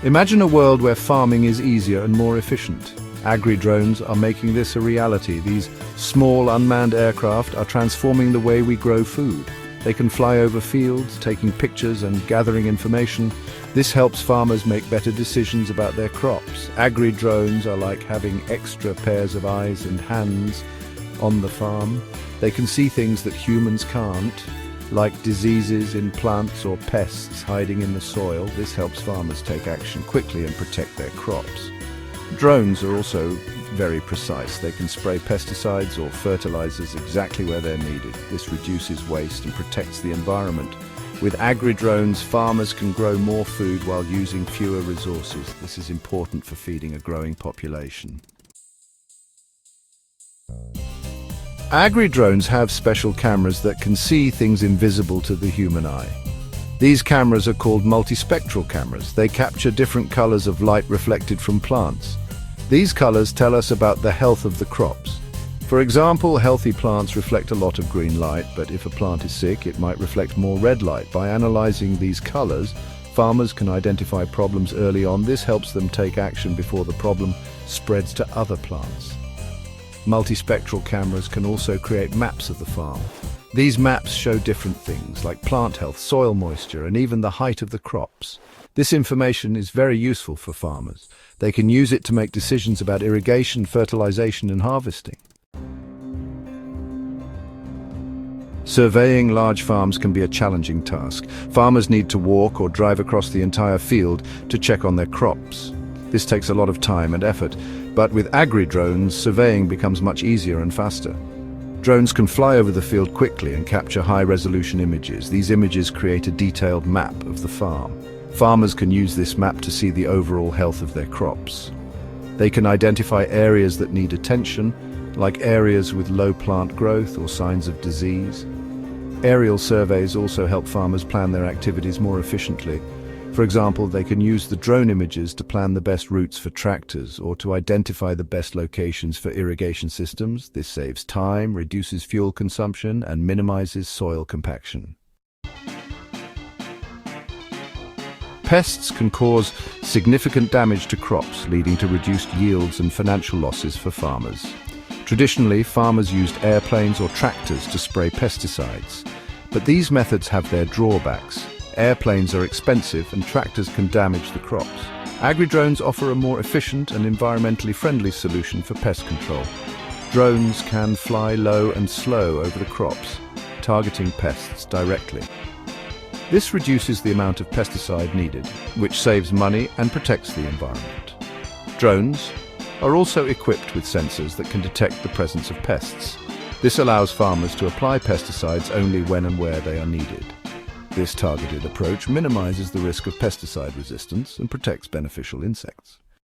Imagine a world where farming is easier and more efficient. Agri-drones are making this a reality. These small unmanned aircraft are transforming the way we grow food. They can fly over fields, taking pictures and gathering information. This helps farmers make better decisions about their crops. Agri-drones are like having extra pairs of eyes and hands on the farm. They can see things that humans can't, like diseases in plants or pests hiding in the soil. This helps farmers take action quickly and protect their crops. Drones are also very precise. They can spray pesticides or fertilizers exactly where they're needed. This reduces waste and protects the environment. With agri-drones, farmers can grow more food while using fewer resources. This is important for feeding a growing population. Agri-drones have special cameras that can see things invisible to the human eye. These cameras are called multispectral cameras. They capture different colors of light reflected from plants. These colors tell us about the health of the crops. For example, healthy plants reflect a lot of green light, but if a plant is sick, it might reflect more red light. By analyzing these colors, farmers can identify problems early on. This helps them take action before the problem spreads to other plants. Multispectral cameras can also create maps of the farm. These maps show different things like plant health, soil moisture, and even the height of the crops. This information is very useful for farmers. They can use it to make decisions about irrigation, fertilization, and harvesting. Surveying large farms can be a challenging task. Farmers need to walk or drive across the entire field to check on their crops. This takes a lot of time and effort, but with agri-drones, surveying becomes much easier and faster. Drones can fly over the field quickly and capture high-resolution images. These images create a detailed map of the farm. Farmers can use this map to see the overall health of their crops. They can identify areas that need attention, like areas with low plant growth or signs of disease. Aerial surveys also help farmers plan their activities more efficiently. For example, they can use the drone images to plan the best routes for tractors or to identify the best locations for irrigation systems. This saves time, reduces fuel consumption, and minimizes soil compaction. Pests can cause significant damage to crops, leading to reduced yields and financial losses for farmers. Traditionally, farmers used airplanes or tractors to spray pesticides, but these methods have their drawbacks. Airplanes are expensive and tractors can damage the crops. Agri-drones offer a more efficient and environmentally friendly solution for pest control. Drones can fly low and slow over the crops, targeting pests directly. This reduces the amount of pesticide needed, which saves money and protects the environment. Drones are also equipped with sensors that can detect the presence of pests. This allows farmers to apply pesticides only when and where they are needed. This targeted approach minimizes the risk of pesticide resistance and protects beneficial insects.